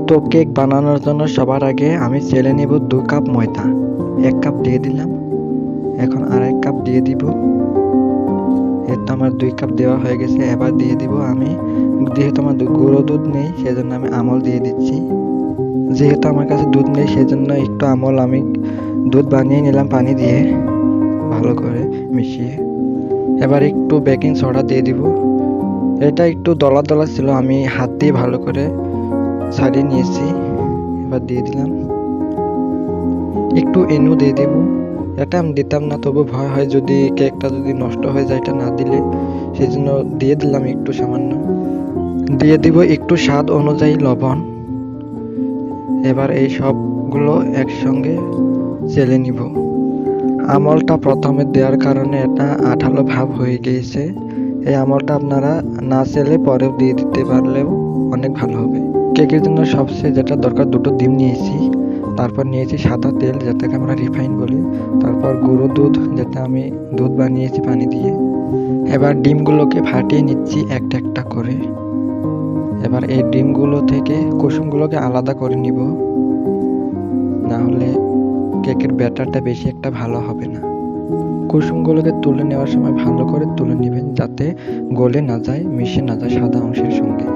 তো কেক বানানোর জন্য সবার আগে আমি চেলে নিব 2 কাপ ময়দা। 1 কাপ দিয়ে দিলাম, এখন আর 1 কাপ দিয়ে দিব। এই তো আমার 2 কাপ দেওয়া হয়ে গেছে। এবার দিয়ে দিব আমি, যেহেতু আমার গুঁড়ো দুধ নেই সেজন্য আমি আমল দিয়ে দিচ্ছি। যেহেতু আমার কাছে দুধ নেই সেজন্য একটু আমল আমি দুধ বানিয়ে নিলাম পানি দিয়ে ভালো করে মিশিয়ে। এবার একটু বেকিং সোডা দিয়ে দিব। এটা একটু দলা দলা ছিল, আমি হাত দিয়ে ভালো করে ছাড়িয়ে নিয়েছি। এবার দিয়ে দিলাম একটু এনু দিয়ে দেব। এটা আমি দিতাম না, তবু ভয় হয় যদি কেকটা যদি নষ্ট হয়ে যায় এটা না দিলে, সেই জন্য দিয়ে দিলাম একটু সামান্য। দিয়ে দিব একটু স্বাদ অনুযায়ী লবণ। এবার এই সবগুলো একসঙ্গে চেলে নিব। আমলটা প্রথমে দেওয়ার কারণে এটা আঠালো ভাব হয়ে গিয়েছে। এই আমলটা আপনারা না চেলে পরেও দিয়ে দিতে পারলেও অনেক ভালো হবে। কেকের জন্য সবচেয়ে যেটা দরকার, 2টো ডিম নিয়েছি, তারপর নিয়েছি সাদা তেল যেটাকে আমরা রিফাইন বলি, তারপর গুঁড়ো দুধ যেটা আমি দুধ বানিয়েছি পানি দিয়ে। এবার ডিমগুলোকে ফাটিয়ে নিচ্ছি একটা একটা করে। এবার এই ডিমগুলো থেকে কুসুমগুলোকে আলাদা করে নিব, না হলে কেকের ব্যাটারটা বেশি একটা ভালো হবে না। কুসুমগুলোকে তুলে নেওয়ার সময় ভালো করে তুলে নেবেন যাতে গলে না যায়, মিশে না যায় সাদা অংশের সঙ্গে।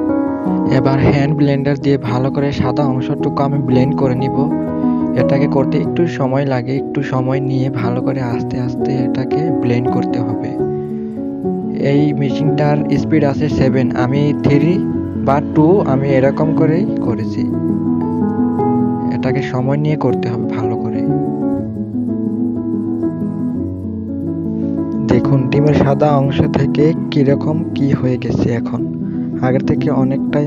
এবার হ্যান্ড ব্লেন্ডার দিয়ে ভালো করে সাদা অংশটুকু আমি ব্লেন্ড করে নিব। এটাকে করতে একটু সময় লাগে, একটু সময় নিয়ে ভালো করে আস্তে আস্তে এটাকে ব্লেন্ড করতে হবে। এই মেশিনটার স্পিড আছে 7, আমি 3 বা 2 আমি এরকম করেই করেছি। এটাকে সময় নিয়ে করতে হবে ভালো করে। দেখুন ডিমের সাদা অংশ থেকে কিরকম কি হয়ে গেছে, এখন আগের থেকে অনেকটাই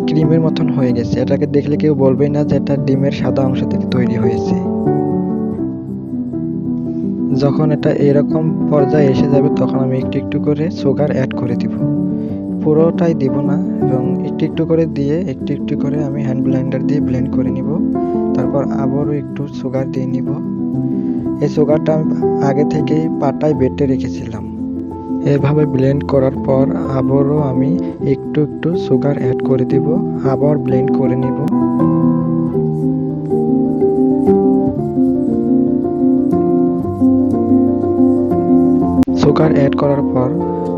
ক্রিমের মতন হয়ে গেছে। এটাকে দেখলে কেউ বলবে না যে এটা ডিমের সাদা অংশ থেকে তৈরি হয়েছে। যখন এটা এরকম পর্যায়ে এসে যাবে তখন আমি একটু একটু করে সুগার অ্যাড করে দিব। পুরোটাই দিব না, এবং একটু একটু করে দিয়ে একটু একটু করে আমি হ্যান্ড ব্লেন্ডার দিয়ে ব্লেন্ড করে নিব। তারপর আবারও একটু সুগার দিয়ে নিব। এই সুগারটা আমি আগে থেকেই পাটায় বেটে রেখেছিলাম। এভাবে ব্লেন্ড করার পর আবারও আমি একটু একটু সুগার অ্যাড করে দিব, আবার ব্লেন্ড করে নিব। সুগার অ্যাড করার পর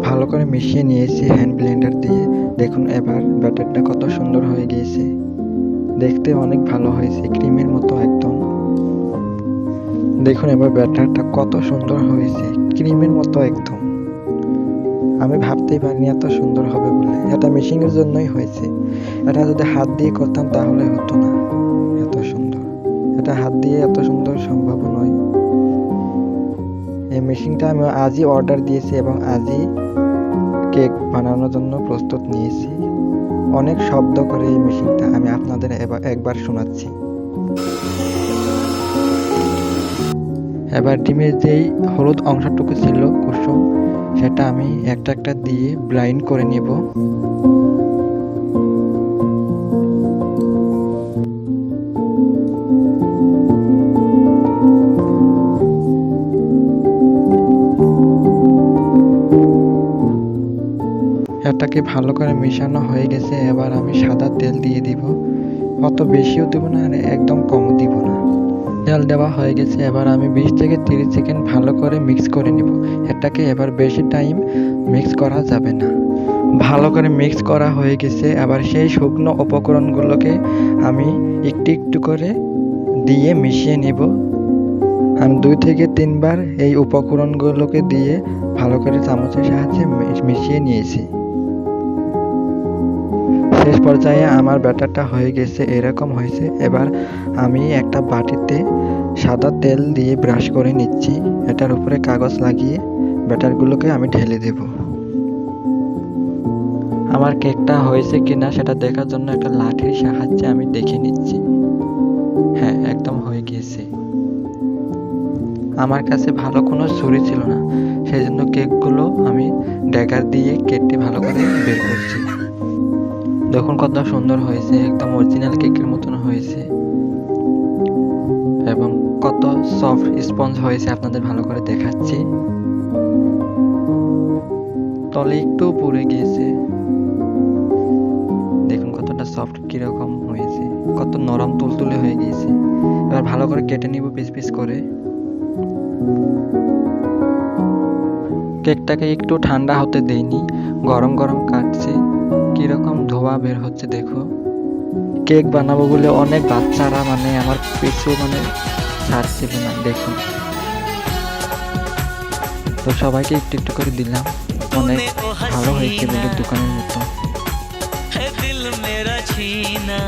ভালো করে মিশিয়ে নিয়েছি হ্যান্ড ব্লেন্ডার দিয়ে। দেখুন এবার ব্যাটারটা কত সুন্দর হয়ে গিয়েছে, দেখতে অনেক ভালো হয়েছে, ক্রিমের মতো একদম। দেখুন এবার ব্যাটারটা কত সুন্দর হয়েছে, ক্রিমের মতো একদম। আমি ভাবতেই পারিনি এত সুন্দর হবে বলে। এটা মেশিনের জন্যই হয়েছে, এটা যদি হাত দিয়ে করতাম তাহলে হতো না এত সুন্দর। এটা হাত দিয়ে এত সুন্দর সম্ভব নয়। এই মেশিনটা আমি আজই অর্ডার দিয়েছি এবং আজই কেক বানানোর জন্য প্রস্তুত নিয়েছি। অনেক শব্দ করে এই মেশিনটা, আমি আপনাদের একবার শোনাচ্ছি। এবার ডিমের যেই হলুদ অংশটুকু ছিল কুসুম, সেটা আমি একটা একটা দিয়ে ব্লাইন্ড করে নিব। এটাকে ভালো করে মেশানো হয়ে গেছে। এবার আমি সাদা তেল দিয়ে দিব, অত বেশিও দিব না আর একদম কমও দিব না। তেল দেওয়া হয়ে গেছে। এবার আমি 20 থেকে 30 সেকেন্ড ভালো করে মিক্স করে নিব। এটাকে এবার বেশি টাইম মিক্স করা যাবে না। ভালো করে মিক্স করা হয়ে গেছে। আবার সেই শুকনো উপকরণগুলোকে আমি একটু একটু করে দিয়ে মিশিয়ে নিব। আমি 2 থেকে 3 বার এই উপকরণগুলোকে দিয়ে ভালো করে চামচের সাহায্যে মিশিয়ে নিয়েছি। শেষ পর্যায়ে আমার ব্যাটারটা হয়ে গেছে, এরকম হয়েছে। এবার আমি একটা বাটিতে সাদা তেল দিয়ে ব্রাশ করে নিচ্ছি। এটার উপরে কাগজ লাগিয়ে ব্যাটারগুলোকে আমি ঢেলে দেব। আমার কেকটা হয়েছে কিনা সেটা দেখার জন্য একটা লাঠির সাহায্যে আমি দেখে নিচ্ছি। হ্যাঁ, একদম হয়ে গিয়েছে। আমার কাছে ভালো কোনো ছুরি ছিল না, সেই জন্য কেকগুলো আমি ড্যাগার দিয়ে কেটে ভালো করে বের করছি। দেখুন কত সুন্দর হয়েছে, একদম অরিজিনাল কেকের মতন হয়েছে এবং কত সফট স্পঞ্জ হয়েছে আপনাদের ভালো করে দেখাচ্ছি। তলে একটু পুড়ে গিয়েছে, দেখুন কতটা সফট কিরকম হয়েছে। কত নরম তুলতুলে হয়ে গিয়েছে। এবার ভালো করে কেটে নিব পিস পিস করে। কেকটাকে একটু ঠান্ডা হতে দেইনি, গরম গরম কাটছি, কিরকম ধোঁয়া বের হচ্ছে দেখো। কেক বানাবো বলে অনেক বাচ্চারা মানে আমার পিছু মানে ছাড়ছিল না, দেখুন। তো সবাইকে একটু একটু করে দিলাম, অনেক ভালো হয়েছে বলে দোকানের মতো। है दिल मेरा छीना